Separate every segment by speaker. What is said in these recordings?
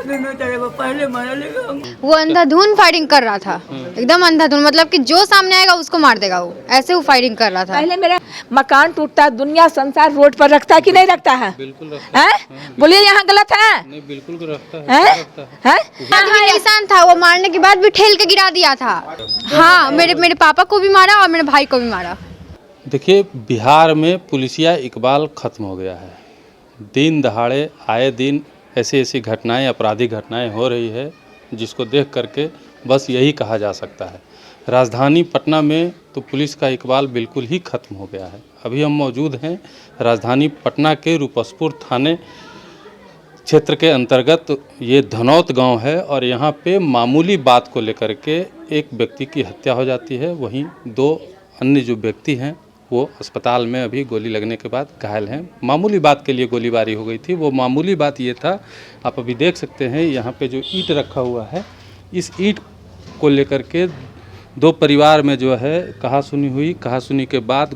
Speaker 1: देना चाहिए, वो पहले मारा लेगा।
Speaker 2: वो अंधाधुन फायरिंग कर रहा था, एकदम अंधाधुन, मतलब कि जो सामने आएगा उसको मार देगा वो, ऐसे वो फायरिंग कर रहा था।
Speaker 3: पहले मेरा मकान टूटता, दुनिया संसार रोड पर रखता कि नहीं रखता है?
Speaker 4: बिल्कुल रखता है।
Speaker 3: बोलिए यहाँ गलत है?
Speaker 4: नहीं, बिल्कुल रखता है।
Speaker 2: आदमी इंसान था, वो मारने के बाद भी ठेल के गिरा दिया था। हाँ, मेरे पापा को भी मारा और मेरे भाई को भी मारा।
Speaker 4: देखिए, बिहार में पुलिसिया इकबाल खत्म हो गया है। दिन दहाड़े आए दिन ऐसी ऐसी घटनाएं, आपराधिक घटनाएं हो रही है, जिसको देख करके बस यही कहा जा सकता है, राजधानी पटना में तो पुलिस का इकबाल बिल्कुल ही खत्म हो गया है। अभी हम मौजूद हैं राजधानी पटना के रूपसपुर थाने क्षेत्र के अंतर्गत, ये धनौत गांव है और यहाँ पे मामूली बात को लेकर के एक व्यक्ति की हत्या हो जाती है। वहीं दो अन्य जो व्यक्ति हैं वो अस्पताल में अभी गोली लगने के बाद घायल हैं। मामूली बात के लिए गोलीबारी हो गई थी। वो मामूली बात ये था, आप अभी देख सकते हैं यहाँ पे जो ईंट रखा हुआ है, इस ईंट को लेकर के दो परिवार में जो है कहासुनी हुई। कहासुनी के बाद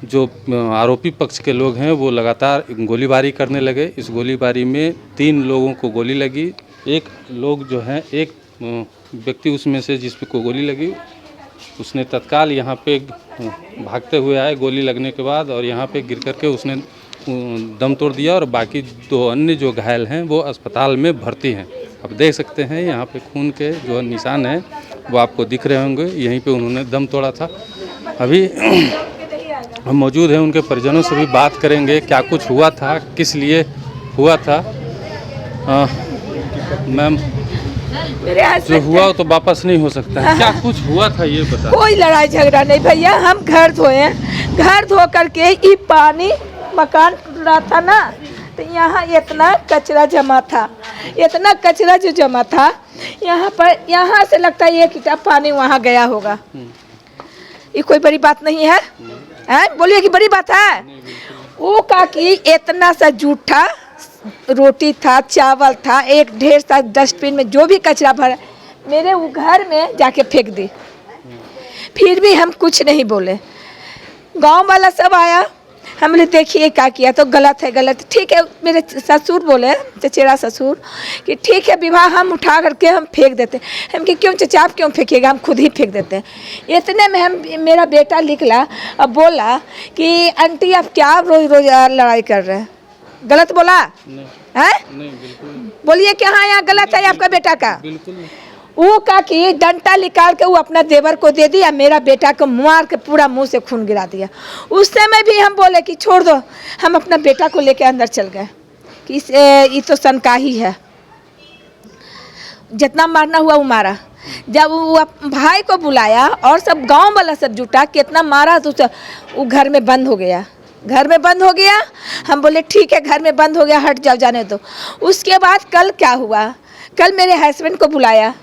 Speaker 4: जो आरोपी पक्ष के लोग हैं वो लगातार गोलीबारी करने लगे। इस गोलीबारी में 3 लोगों को गोली लगी। एक लोग जो हैं, एक व्यक्ति उसमें से जिस पे को गोली लगी, उसने तत्काल यहाँ पे भागते हुए आए गोली लगने के बाद, और यहाँ पे गिर करके उसने दम तोड़ दिया। और बाकी 2 अन्य जो घायल हैं वो अस्पताल में भर्ती हैं। अब देख सकते हैं यहाँ पे खून के जो निशान हैं वो आपको दिख रहे होंगे, यहीं पे उन्होंने दम तोड़ा था। अभी हम मौजूद हैं, उनके परिजनों से भी बात करेंगे क्या कुछ हुआ था, किस लिए हुआ था। मैम, जो हुआ तो वापस नहीं हो सकता है, क्या कुछ हुआ था ये बता।
Speaker 3: कोई लड़ाई झगड़ा नहीं भैया, हम घर धोए, घर धो करके ये पानी मकान टूट रहा था ना, तो यहाँ इतना कचरा जमा था, इतना कचरा जो जमा था यहाँ पर, यहाँ से लगता है 1 ईंटा पानी वहाँ गया होगा। ये कोई बड़ी बात नहीं है, हैं? बोलिए कि बड़ी बात है? वो काकी इतना सा जूठा रोटी था, चावल था, एक ढेर सा डस्टबिन में जो भी कचरा भरा मेरे वो घर में जाके फेंक दी। फिर भी हम कुछ नहीं बोले। गांव वाला सब आया, हम बोले देखिए क्या किया, तो गलत है, गलत ठीक है। मेरे ससुर बोले, चचेरा ससुर, कि ठीक है विवाह हम उठा करके हम फेंक देते। हम कि क्यों चचा आप क्यों फेंकिएगा, हम खुद ही फेंक देते हैं। इतने में हम मेरा बेटा निकला और बोला कि आंटी आप क्या रोज रोज लड़ाई कर रहे हैं, गलत बोला है?
Speaker 4: नहीं, बिल्कुल।
Speaker 3: बोलिए कि हाँ यहाँ गलत है आपका बेटा का?
Speaker 4: बिल्कुल।
Speaker 3: वो का कि डंडा निकाल के वो अपना देवर को दे दिया, मेरा बेटा को मार के पूरा मुंह से खून गिरा दिया। उस समय भी हम बोले कि छोड़ दो, हम अपना बेटा को लेके अंदर चल गए कि ये तो सनका ही है, जितना मारना हुआ वो मारा। जब वो भाई को बुलाया और सब गांव वाला सब जुटा, कितना मारा, तो वो घर में बंद हो गया, घर में बंद हो गया। हम बोले ठीक है घर में बंद हो गया, हट जाओ, जाने दो। उसके बाद कल क्या हुआ, कल मेरे हस्बैंड को बुलाया,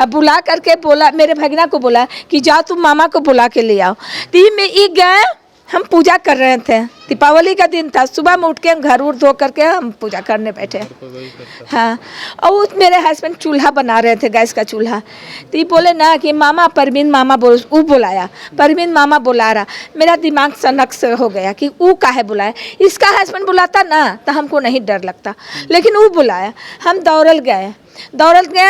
Speaker 3: अब बुला करके बोला, मेरे भगना को बोला कि जाओ तुम मामा को बुला के ले आओ। तो में एक गए, हम पूजा कर रहे थे, दीपावली का दिन था, सुबह में उठ के हम घर उड़ धो करके हम पूजा करने बैठे। हाँ, और मेरे हस्बैंड चूल्हा बना रहे थे, गैस का चूल्हा। तो ये बोले ना कि मामा परवीन मामा बोल, वो बुलाया, परवीन मामा बुला रहा। मेरा दिमाग सनक से हो गया कि वो काहे बुलाया, इसका हस्बैंड बुलाता ना तो हमको नहीं डर लगता, लेकिन वो बुलाया। हम दौड़ल गए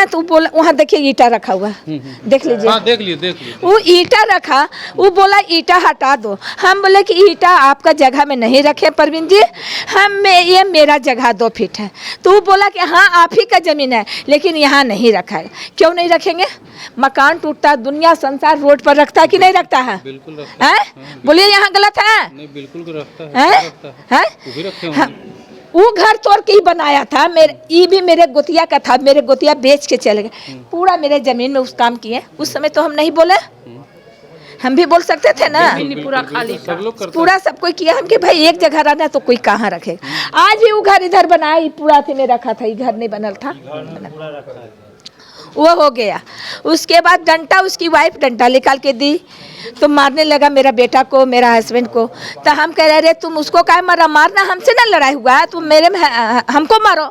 Speaker 3: तो बोला, वहाँ देखिए ईटा रखा हुआ, देख लीजिए।
Speaker 4: हाँ, देख लिए।
Speaker 3: वो ईटा रखा, वो बोला ईटा हटा दो। हम बोले कि ईटा आपका जगह में नहीं रखे परवीन जी, ये मेरा जगह 2 फीट है। तो वो बोला कि हाँ आप ही का ज़मीन है, लेकिन यहाँ नहीं रखा है। क्यों नहीं रखेंगे? मकान टूटता, दुनिया संसार रोड पर रखता है कि नहीं रखता है?
Speaker 4: बिल्कुल रखता है।
Speaker 3: बोलिए यहाँ गलत है?
Speaker 4: नहीं, बिल्कुल रखता है।
Speaker 3: वो घर तोड़ के ही बनाया था, ये भी मेरे गोतिया का था, मेरे गोतिया बेच के चले गए, पूरा मेरे जमीन में उस काम किए। उस समय तो हम नहीं बोले, हम भी बोल सकते थे ना,
Speaker 4: पूरा खाली
Speaker 3: पूरा सब कोई किया। हम कि भाई एक जगह रहना तो कोई कहाँ रखे। आज भी वो घर इधर बनाया, पूरा थे में रखा था, ये घर नहीं बनल था, वो हो गया। उसके बाद डंडा, उसकी वाइफ डंडा निकाल के दी तो मारने लगा मेरा बेटा को, मेरा हस्बैंड को। तो हम कह रहे तुम उसको क्या मारा, मारना हमसे ना लड़ाई हुआ है, तुम मेरे में हमको मारो,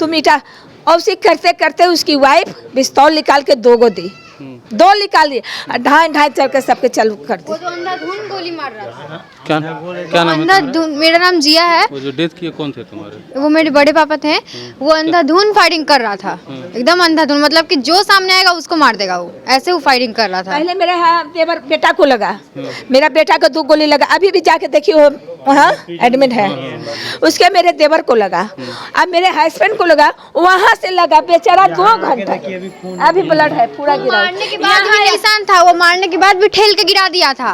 Speaker 3: तुम ईटा। और उसी करते करते उसकी वाइफ पिस्तौल निकाल के 2 गो दी। दो निकाल दिए, ढाई ढाई चढ़ के सबके चालू कर
Speaker 2: वो
Speaker 3: दिए।
Speaker 2: तो अंधाधुन गोली मार रहा था।
Speaker 4: क्या नाम है तुम्हारा?
Speaker 2: अंधाधुन, मेरा नाम जिया है।
Speaker 4: वो जो डेथ किए कौन थे तुम्हारे?
Speaker 2: वो मेरे बड़े पापा थे। वो अंधाधुन फायरिंग कर रहा था, एकदम अंधाधुन, मतलब कि जो सामने आएगा उसको मार देगा, वो ऐसे वो फायरिंग कर रहा था।
Speaker 3: पहले मेरे देवर बेटा को लगा, मेरा बेटा को 2 गोली लगा, अभी भी जाके देखिए वो वहाँ एडमिट है। उसके मेरे देवर को लगा, अब मेरे हस्बैंड को लगा, वहाँ से लगा बेचारा 2 घंटा, अभी ब्लड है पूरा गिरा।
Speaker 2: मारने के बाद भी निशान था, वो मारने के बाद भी ठेल के गिरा दिया था।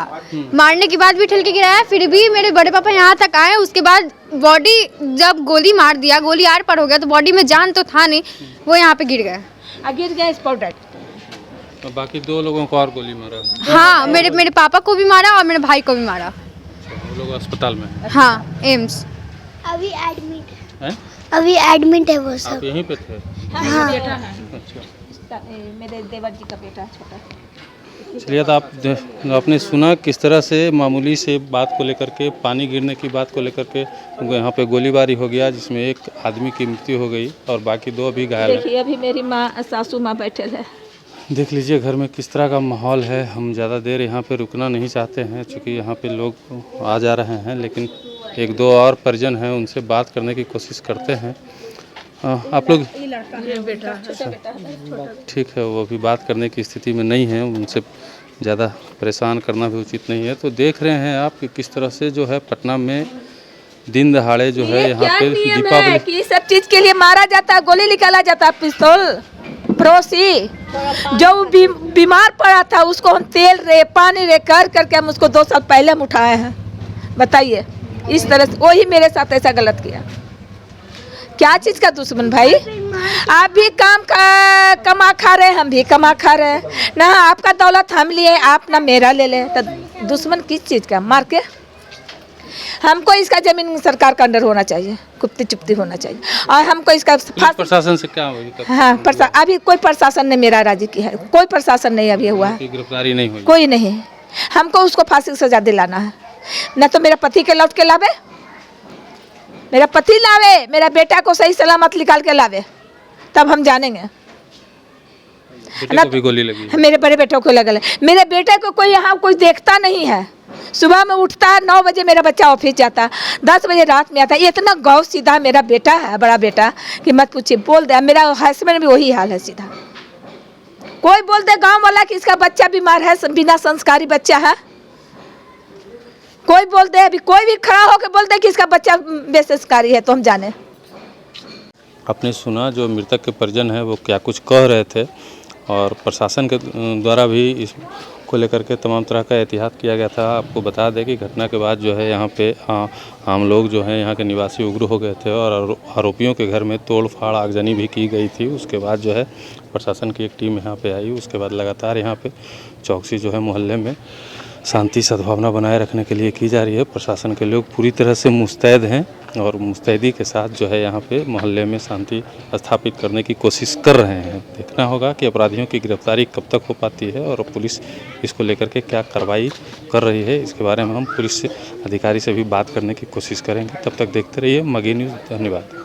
Speaker 2: मारने के बाद भी ठेल के गिराया, फिर भी मेरे बड़े पापा यहाँ तक आए। उसके बाद बॉडी जब गोली मार दिया, गोली आर पार हो गया, तो बॉडी में जान तो था नहीं, वो यहाँ पे गिर गए।
Speaker 3: गिर गया स्पॉट डेड।
Speaker 4: और बाकी 2 लोगों को और गोली मारा?
Speaker 2: हाँ, मेरे पापा को भी मारा और मेरे भाई को भी मारा।
Speaker 4: वो लोग अस्पताल में हैं?
Speaker 2: हाँ, एम्स।
Speaker 5: अभी एडमिट
Speaker 4: हैं?
Speaker 5: अभी एडमिट है वो
Speaker 4: आप
Speaker 5: सब।
Speaker 4: यहीं पे थे?
Speaker 3: हाँ बेटा है,
Speaker 4: अच्छा,
Speaker 3: मेरे देवर जी का बेटा छोटा।
Speaker 4: चलिए, तो आपने सुना किस तरह से मामूली से बात को लेकर के, पानी गिरने की बात को लेकर के यहाँ पे गोलीबारी हो गया, जिसमें एक आदमी की मृत्यु हो गई और बाकी 2 अभी घायल हैं।
Speaker 3: देखिए अभी मेरी माँ सासू माँ बैठे है।
Speaker 4: देख लीजिए घर में किस तरह का माहौल है। हम ज़्यादा देर यहाँ पे रुकना नहीं चाहते हैं, क्योंकि यहाँ पे लोग आ जा रहे हैं, लेकिन 1-2 और परिजन हैं, उनसे बात करने की कोशिश करते हैं। आप लोग ठीक है, वो भी बात करने की स्थिति में नहीं है, उनसे ज़्यादा परेशान करना भी उचित नहीं है। तो देख रहे हैं आप कि किस तरह से जो है पटना में दिन दहाड़े जो है यहाँ पे दीपावली
Speaker 3: कि सब चीज के लिए मारा जाता है, गोली निकाला जाता है, पिस्तौल पड़ोसी जो बीमार पड़ा था उसको हम तेल रे पानी रे कर करके हम उसको 2 साल पहले हम उठाए हैं। बताइए, इस तरह से वही मेरे साथ ऐसा गलत किया। क्या चीज का दुश्मन भाई? आप भी कमा खा रहे, हम भी कमा खा रहे ना, आपका दौलत हम लिए, आप ना मेरा ले ले, तो दुश्मन किस चीज का? मार के हमको इसका जमीन सरकार का अंडर होना चाहिए, गुप्ती चुप्ती होना चाहिए, और हमको इसका
Speaker 4: प्रशासन से क्या होगी?
Speaker 3: हाँ, अभी कोई प्रशासन ने मेरा राजी किया है, कोई प्रशासन नहीं अभी हुआ है,
Speaker 4: गिरफ्तारी नहीं हुई,
Speaker 3: कोई नहीं। हमको उसको फांसी की सजा दिलाना है, न तो मेरा पति के लौट के लावे, मेरा पति लावे, मेरा बेटा को सही सलामत निकाल के लावे, तब हम जानेंगे।
Speaker 4: बेटे को भी गोली लगी है?
Speaker 3: मेरे बड़े बेटे को लगल है। मेरे बेटे को कोई यहाँ कोई देखता नहीं है। सुबह में उठता है 9 बजे, मेरा बच्चा ऑफिस जाता है, 10 बजे रात में आता है। इतना गौ सीधा मेरा बेटा है, बड़ा बेटा, कि मत पूछिए। बोल दे, मेरा हस्बैंड भी वही हाल है, सीधा कोई बोल दे गाँव वाला कि इसका बच्चा बीमार है, बिना संस्कारी बच्चा है, कोई बोल दे, अभी कोई भी खड़ा होकर बोल दे कि इसका बच्चा बेसंस्कारी है, तो हम जाने।
Speaker 4: आपने सुना जो मृतक के परिजन हैं वो क्या कुछ कह रहे थे, और प्रशासन के द्वारा भी इसको लेकर के तमाम तरह का एहतियात किया गया था। आपको बता दें कि घटना के बाद जो है यहाँ पे आम लोग जो हैं यहाँ के निवासी उग्र हो गए थे, और आरोपियों के घर में तोड़ फाड़ आगजनी भी की गई थी। उसके बाद जो है प्रशासन की एक टीम यहाँ पे आई। उसके बाद लगातार यहाँ पे चौकसी जो है मोहल्ले में शांति सद्भावना बनाए रखने के लिए की जा रही है। प्रशासन के लोग पूरी तरह से मुस्तैद हैं और मुस्तैदी के साथ जो है यहाँ पे मोहल्ले में शांति स्थापित करने की कोशिश कर रहे हैं। देखना होगा कि अपराधियों की गिरफ्तारी कब तक हो पाती है और पुलिस इसको लेकर के क्या कार्रवाई कर रही है। इसके बारे में हम पुलिस अधिकारी से भी बात करने की कोशिश करेंगे। तब तक देखते रहिए मगही न्यूज़। धन्यवाद।